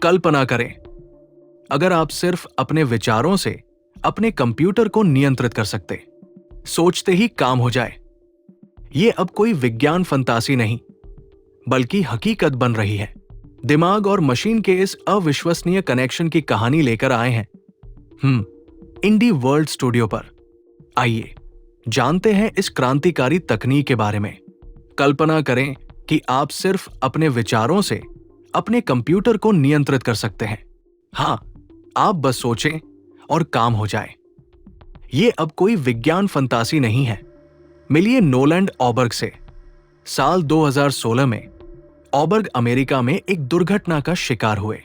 कल्पना करें, अगर आप सिर्फ अपने विचारों से अपने कंप्यूटर को नियंत्रित कर सकते, सोचते ही काम हो जाए। ये अब कोई विज्ञान फंतासी नहीं, बल्कि हकीकत बन रही है। दिमाग और मशीन के इस अविश्वसनीय कनेक्शन की कहानी लेकर आए हैं इंडी वर्ल्ड स्टूडियो पर। आइए जानते हैं इस क्रांतिकारी तकनीक के बारे में। कल्पना करें कि आप सिर्फ अपने विचारों से अपने कंप्यूटर को नियंत्रित कर सकते हैं। हां, आप बस सोचें और काम हो जाए। ये अब कोई विज्ञान फंतासी नहीं है। मिलिए नोलैंड ऑबर्ग से। साल 2016 में ऑबर्ग अमेरिका में एक दुर्घटना का शिकार हुए।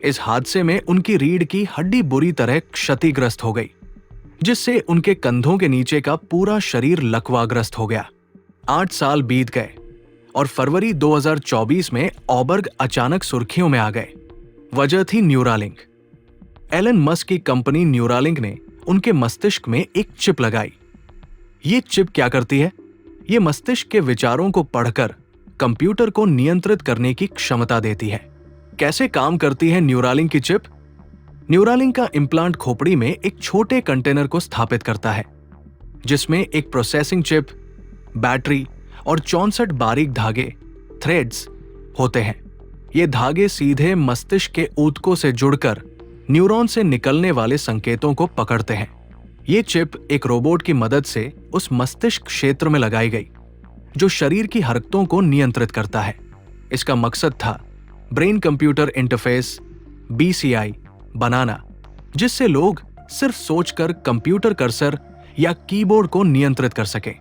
इस हादसे में उनकी रीढ़ की हड्डी बुरी तरह क्षतिग्रस्त हो गई, जिससे उनके कंधों के नीचे का पूरा शरीर लकवाग्रस्त हो गया। 8 साल बीत गए और फरवरी 2024 में ऑबर्ग अचानक सुर्खियों में आ गए। वजह थी न्यूरालिंक। एलन मस्क की कंपनी न्यूरालिंक ने उनके मस्तिष्क में एक चिप लगाई। ये चिप क्या करती है? ये मस्तिष्क के विचारों को पढ़कर कंप्यूटर को नियंत्रित करने की क्षमता देती है। कैसे काम करती है न्यूरालिंक की चिप? न्यूरालिंक का इम्प्लांट खोपड़ी में एक छोटे कंटेनर को स्थापित करता है, जिसमें एक प्रोसेसिंग चिप, बैटरी और 64 बारीक धागे थ्रेड्स होते हैं। ये धागे सीधे मस्तिष्क के ऊतकों से जुड़कर न्यूरॉन से निकलने वाले संकेतों को पकड़ते हैं। ये चिप एक रोबोट की मदद से उस मस्तिष्क क्षेत्र में लगाई गई, जो शरीर की हरकतों को नियंत्रित करता है। इसका मकसद था ब्रेन कंप्यूटर इंटरफेस BCI बनाना, जिससे लोग सिर्फ सोचकर कंप्यूटर कर्सर या कीबोर्ड को नियंत्रित कर सकें।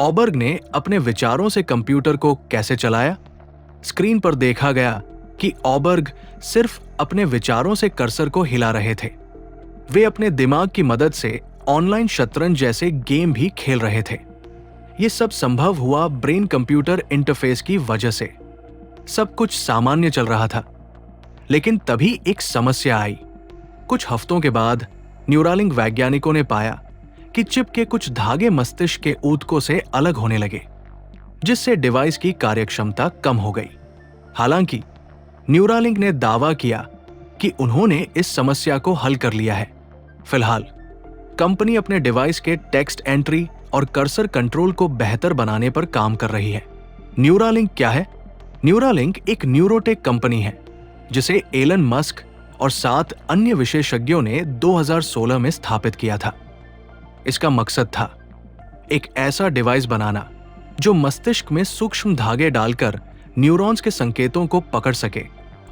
ऑबर्ग ने अपने विचारों से कंप्यूटर को कैसे चलाया? स्क्रीन पर देखा गया कि ऑबर्ग सिर्फ अपने विचारों से कर्सर को हिला रहे थे। वे अपने दिमाग की मदद से ऑनलाइन शतरंज जैसे गेम भी खेल रहे थे। ये सब संभव हुआ ब्रेन कंप्यूटर इंटरफेस की वजह से। सब कुछ सामान्य चल रहा था, लेकिन तभी एक समस्या आई। कुछ हफ्तों के बाद न्यूरालिंक वैज्ञानिकों ने पाया कि चिप के कुछ धागे मस्तिष्क के ऊतकों से अलग होने लगे, जिससे डिवाइस की कार्यक्षमता कम हो गई। हालांकि न्यूरालिंक ने दावा किया कि उन्होंने इस समस्या को हल कर लिया है। फिलहाल कंपनी अपने डिवाइस के टेक्स्ट एंट्री और कर्सर कंट्रोल को बेहतर बनाने पर काम कर रही है। न्यूरालिंक क्या है? न्यूरालिंक एक न्यूरोटेक कंपनी है, जिसे एलन मस्क और 7 अन्य विशेषज्ञों ने 2016 में स्थापित किया था। इसका मकसद था एक ऐसा डिवाइस बनाना जो मस्तिष्क में सूक्ष्म धागे डालकर न्यूरॉन्स के संकेतों को पकड़ सके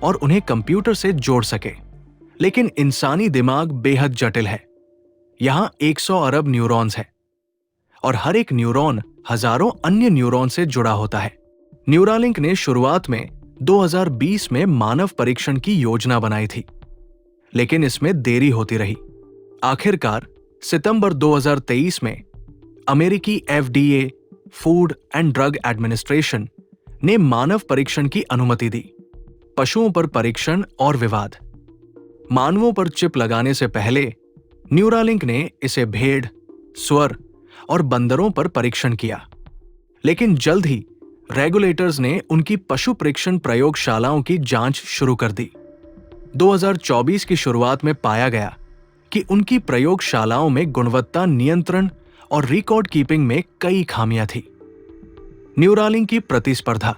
और उन्हें कंप्यूटर से जोड़ सके। लेकिन इंसानी दिमाग बेहद जटिल है। यहां 100 अरब न्यूरॉन्स हैं और हर एक न्यूरॉन हजारों अन्य न्यूरॉन से जुड़ा होता है। न्यूरालिंक ने शुरुआत में 2020 में मानव परीक्षण की योजना बनाई थी, लेकिन इसमें देरी होती रही। आखिरकार सितंबर 2023 में अमेरिकी FDA food and drug administration ने मानव परीक्षण की अनुमति दी। पशुओं पर परीक्षण और विवाद। मानवों पर चिप लगाने से पहले न्यूरालिंक ने इसे भेड़, सुअर और बंदरों पर परीक्षण किया, लेकिन जल्द ही रेगुलेटर्स ने उनकी पशु परीक्षण प्रयोगशालाओं की जांच शुरू कर दी। 2024 की शुरुआत में पाया गया कि उनकी प्रयोगशालाओं में गुणवत्ता नियंत्रण और रिकॉर्ड कीपिंग में कई खामियां थी। न्यूरालिंक की प्रतिस्पर्धा।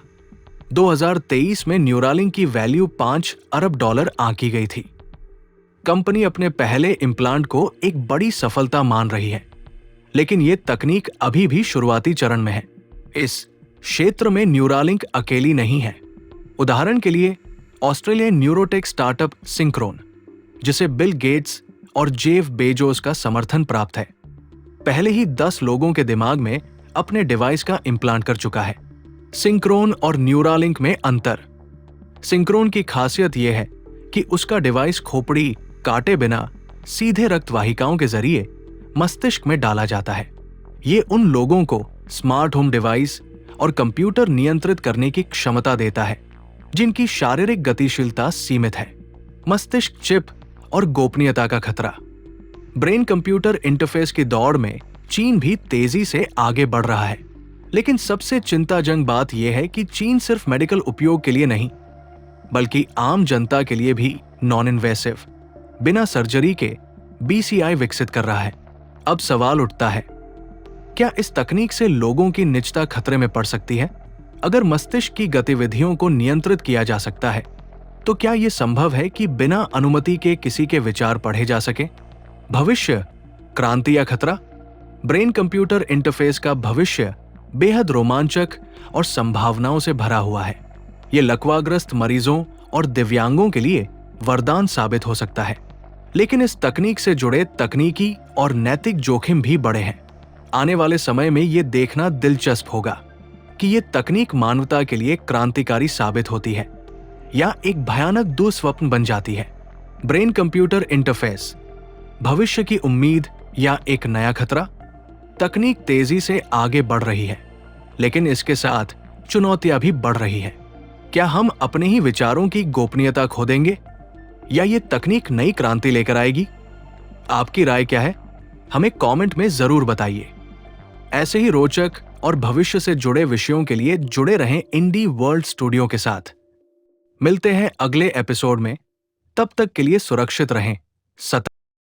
2023 में न्यूरालिंक की वैल्यू $5 अरब आंकी गई थी। कंपनी अपने पहले इम्प्लांट को एक बड़ी सफलता मान रही है, लेकिन यह तकनीक अभी भी शुरुआती चरण में है। इस क्षेत्र में न्यूरालिंक अकेली नहीं है। उदाहरण के लिए ऑस्ट्रेलियन न्यूरोटेक स्टार्टअप सिंक्रोन, जिसे बिल गेट्स और जेफ बेजोस का समर्थन प्राप्त है, पहले ही 10 लोगों के दिमाग में अपने डिवाइस का इम्प्लांट कर चुका है। सिंक्रोन और न्यूरालिंक में अंतर। सिंक्रोन की खासियत यह है कि उसका डिवाइस खोपड़ी काटे बिना सीधे रक्त वाहिकाओं के जरिए मस्तिष्क में डाला जाता है। ये उन लोगों को स्मार्ट होम डिवाइस और कंप्यूटर नियंत्रित करने की क्षमता देता है जिनकी शारीरिक गतिशीलता सीमित है। मस्तिष्क चिप और गोपनीयता का खतरा। ब्रेन कंप्यूटर इंटरफेस की दौड़ में चीन भी तेजी से आगे बढ़ रहा है, लेकिन सबसे चिंताजनक बात यह है कि चीन सिर्फ मेडिकल उपयोग के लिए नहीं, बल्कि आम जनता के लिए भी नॉन इन्वेसिव, बिना सर्जरी के BCI विकसित कर रहा है। अब सवाल उठता है, क्या इस तकनीक से लोगों की निजता खतरे में पड़ सकती है? अगर मस्तिष्क की गतिविधियों को नियंत्रित किया जा सकता है, तो क्या यह संभव है कि बिना अनुमति के किसी के विचार पढ़े जा सके? भविष्य, क्रांति या खतरा? ब्रेन कंप्यूटर इंटरफेस का भविष्य बेहद रोमांचक और संभावनाओं से भरा हुआ है। ये लकवाग्रस्त मरीजों और दिव्यांगों के लिए वरदान साबित हो सकता है, लेकिन इस तकनीक से जुड़े तकनीकी और नैतिक जोखिम भी बड़े हैं। आने वाले समय में ये देखना दिलचस्प होगा कि ये तकनीक मानवता के लिए क्रांतिकारी साबित होती है या एक भयानक दुस्वप्न बन जाती है। ब्रेन कंप्यूटर इंटरफेस, भविष्य की उम्मीद या एक नया खतरा? तकनीक तेजी से आगे बढ़ रही है, लेकिन इसके साथ चुनौतियां भी बढ़ रही हैं। क्या हम अपने ही विचारों की गोपनीयता खो देंगे या ये तकनीक नई क्रांति लेकर आएगी? आपकी राय क्या है? हमें कमेंट में जरूर बताइए। ऐसे ही रोचक और भविष्य से जुड़े विषयों के लिए जुड़े रहें इंडी वर्ल्ड स्टूडियो के साथ। मिलते हैं अगले एपिसोड में। तब तक के लिए सुरक्षित रहें, सतर्क